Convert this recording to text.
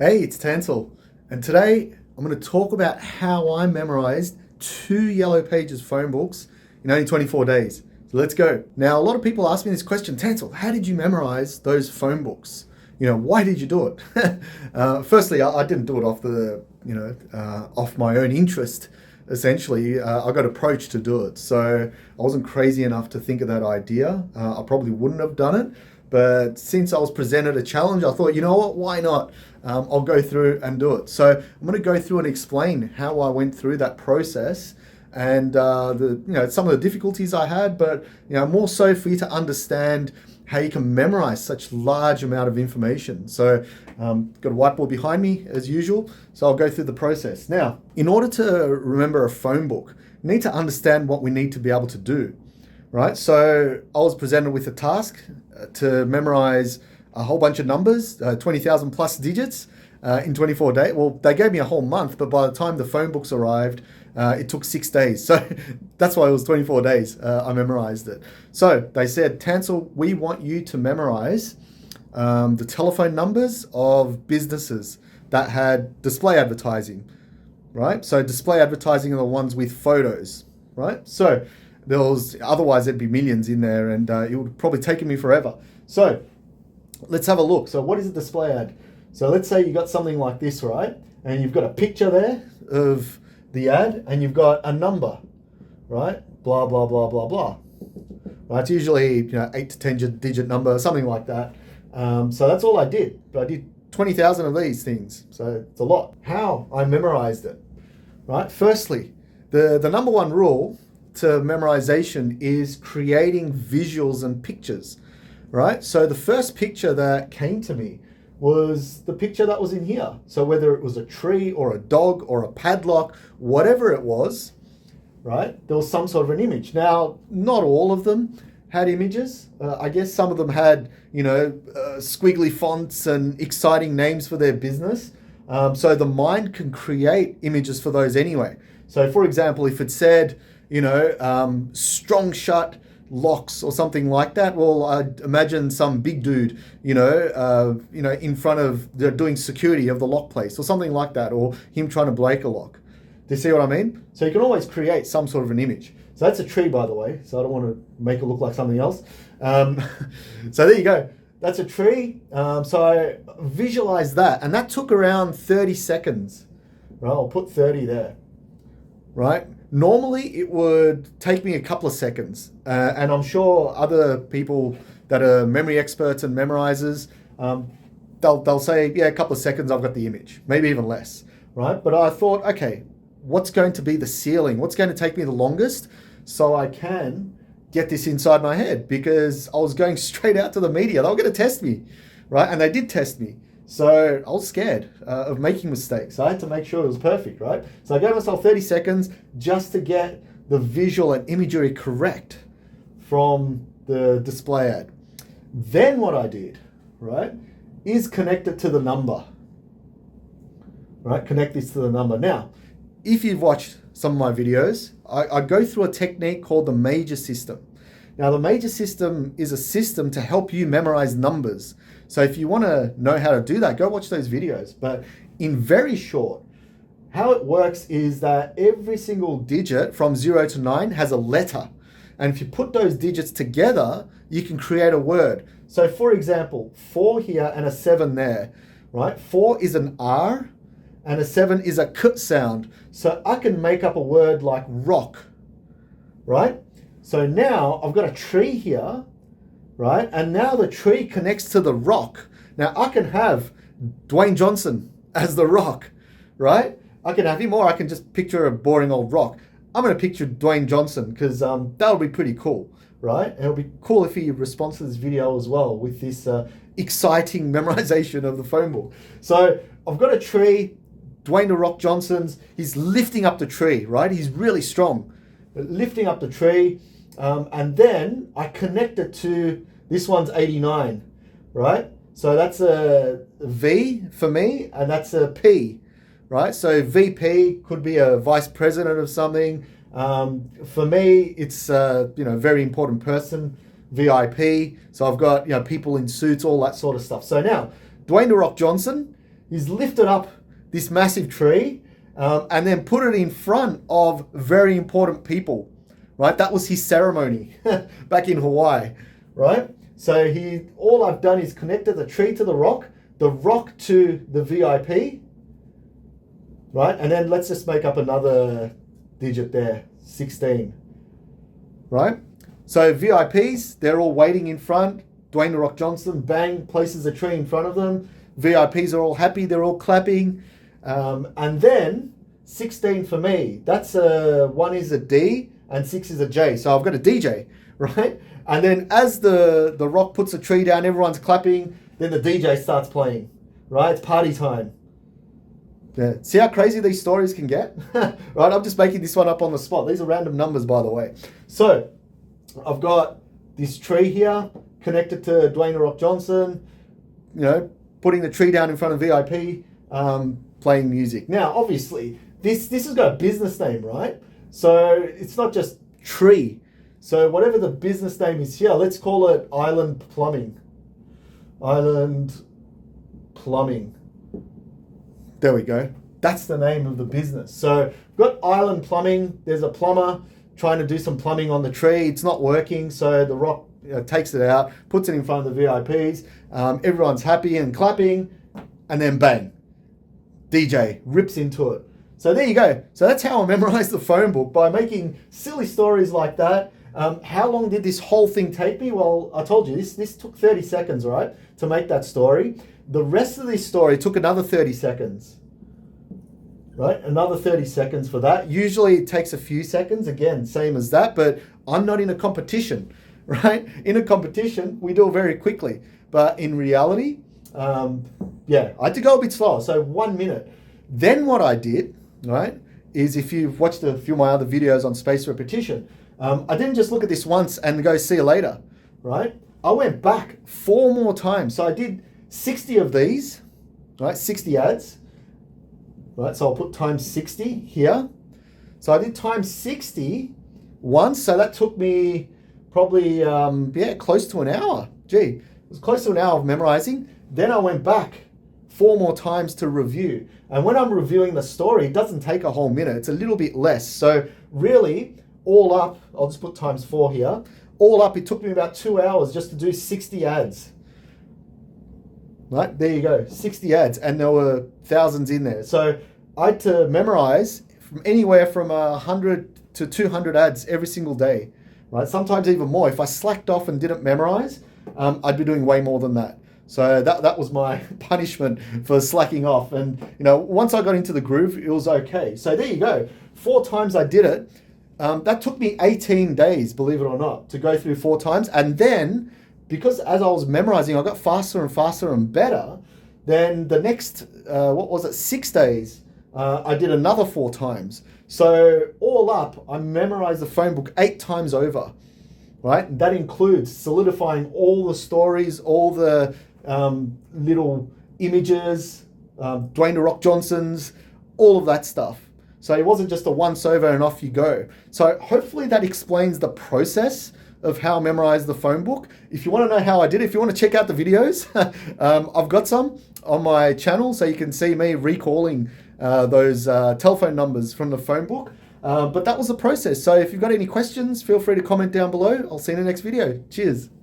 Hey, it's Tansel, and today I'm going to talk about how I memorized 2 Yellow Pages phone books in only 24 days. So let's go. Now, a lot of people ask me this question, Tansel, how did you memorize those phone books? Why did you do it? Firstly, I didn't do it off my own interest. Essentially, I got approached to do it, so I wasn't crazy enough to think of that idea. I probably wouldn't have done it. But since I was presented a challenge, I thought, you know what, why not? I'll go through and do it. So I'm going to go through and explain how I went through that process and some of the difficulties I had, but more so for you to understand how you can memorize such large amount of information. So got a whiteboard behind me as usual, so I'll go through the process. Now, in order to remember a phone book, you need to understand what we need to be able to do. Right, so I was presented with a task to memorize a whole bunch of numbers, 20,000 plus digits in 24 days. Well, they gave me a whole month, but by the time the phone books arrived, it took 6 days. So that's why it was 24 days I memorized it. So they said, Tansel, we want you to memorize the telephone numbers of businesses that had display advertising, right? So display advertising are the ones with photos, right? So otherwise there'd be millions in there and it would probably taken me forever. So let's have a look. So what is a display ad? So let's say you got something like this, right? And you've got a picture there of the ad and you've got a number, right? Blah, blah, blah, blah, blah. Right? It's usually 8 to 10 digit number, something like that. So that's all I did. But I did 20,000 of these things. So it's a lot. How I memorized it, right? Firstly, the number one rule to memorization is creating visuals and pictures, right? So the first picture that came to me was the picture that was in here. So whether it was a tree or a dog or a padlock, whatever it was, right? There was some sort of an image. Now, not all of them had images. I guess some of them had, squiggly fonts and exciting names for their business. So the mind can create images for those anyway. So for example, if it said, strong shut locks or something like that. Well, I'd imagine some big dude, in front of doing security of the lock place or something like that, or him trying to break a lock. Do you see what I mean? So you can always create some sort of an image. So that's a tree, by the way. So I don't want to make it look like something else. So there you go. That's a tree. So I visualized that, and that took around 30 seconds. Right, I'll put 30 there. Right. Normally, it would take me a couple of seconds, and I'm sure other people that are memory experts and memorizers, they'll say, yeah, a couple of seconds, I've got the image, maybe even less, right? But I thought, okay, what's going to be the ceiling? What's going to take me the longest so I can get this inside my head? Because I was going straight out to the media. They were going to test me, right? And they did test me. So I was scared of making mistakes. I had to make sure it was perfect, right? So I gave myself 30 seconds just to get the visual and imagery correct from the display ad. Then what I did, right, is connect it to the number, right? Connect this to the number. Now, if you've watched some of my videos, I go through a technique called the major system. Now, the major system is a system to help you memorize numbers. So if you want to know how to do that, go watch those videos. But in very short, how it works is that every single digit from 0 to 9 has a letter. And if you put those digits together, you can create a word. So for example, 4 here and a 7 there, right? 4 is an R and a 7 is a K sound. So I can make up a word like rock, right? So now I've got a tree here, right? And now the tree connects to the rock. Now I can have Dwayne Johnson as the rock, right? I can have him, or I can just picture a boring old rock. I'm going to picture Dwayne Johnson because that'll be pretty cool, right? And it'll be cool if he responds to this video as well with this exciting memorization of the phone book. So I've got a tree, Dwayne the Rock Johnson's, he's lifting up the tree, right? He's really strong, lifting up the tree. And then I connect it to this one's 89, right? So that's a V for me, and that's a P, right? So VP could be a vice president of something. For me, it's very important person, VIP. So I've got people in suits, all that sort of stuff. So now, Dwayne The Rock Johnson He's lifted up this massive tree and then put it in front of very important people, right? That was his ceremony back in Hawaii, right? So all I've done is connected the tree to the rock to the VIP, right? And then let's just make up another digit there, 16, right? So VIPs, they're all waiting in front. Dwayne The Rock Johnson, bang, places a tree in front of them. VIPs are all happy, they're all clapping. And then 16 for me, that's one is a D and 6 is a J. So I've got a DJ, right? And then as the Rock puts a tree down, everyone's clapping, then the DJ starts playing, right? It's party time. Yeah. See how crazy these stories can get? Right, I'm just making this one up on the spot. These are random numbers, by the way. So I've got this tree here connected to Dwayne The Rock Johnson, putting the tree down in front of VIP, playing music. Now, obviously, this has got a business name, right? So it's not just tree. So whatever the business name is here, let's call it Island Plumbing. Island Plumbing. There we go. That's the name of the business. So we've got Island Plumbing. There's a plumber trying to do some plumbing on the tree. It's not working, so the Rock takes it out, puts it in front of the VIPs. Everyone's happy and clapping, and then bang, DJ rips into it. So there you go. So that's how I memorized the phone book, by making silly stories like that. How long did this whole thing take me? Well, I told you, this took 30 seconds, right, to make that story. The rest of this story took another 30 seconds. Right, another 30 seconds for that. Usually it takes a few seconds, again, same as that, but I'm not in a competition, right? In a competition, we do it very quickly. But in reality, I had to go a bit slower, so 1 minute. Then what I did, right, is if you've watched a few of my other videos on spaced repetition, I didn't just look at this once and go see you later, right? I went back 4 more times. So I did 60 of these, right, 60 ads. Right, so I'll put times 60 here. So I did times 60 once, so that took me probably, close to an hour. Gee, it was close to an hour of memorizing. Then I went back 4 more times to review. And when I'm reviewing the story, it doesn't take a whole minute. It's a little bit less. So really, all up, I'll just put times 4 here. All up, it took me about 2 hours just to do 60 ads. Right, there you go, 60 ads, and there were thousands in there. So I had to memorize from anywhere from 100 to 200 ads every single day, right? Sometimes even more. If I slacked off and didn't memorize, I'd be doing way more than that. So that was my punishment for slacking off. And once I got into the groove, it was okay. So there you go, 4 times I did it. That took me 18 days, believe it or not, to go through 4 times. And then, because as I was memorizing, I got faster and faster and better, then the next, 6 days, I did another 4 times. So all up, I memorized the phone book 8 times over, right? And that includes solidifying all the stories, all the little images, Dwayne The Rock Johnson's, all of that stuff. So it wasn't just a once over and off you go. So hopefully that explains the process of how I memorized the phone book. If you want to know how I did it, if you want to check out the videos, I've got some on my channel, so you can see me recalling those telephone numbers from the phone book. But that was the process. So if you've got any questions, feel free to comment down below. I'll see you in the next video. Cheers.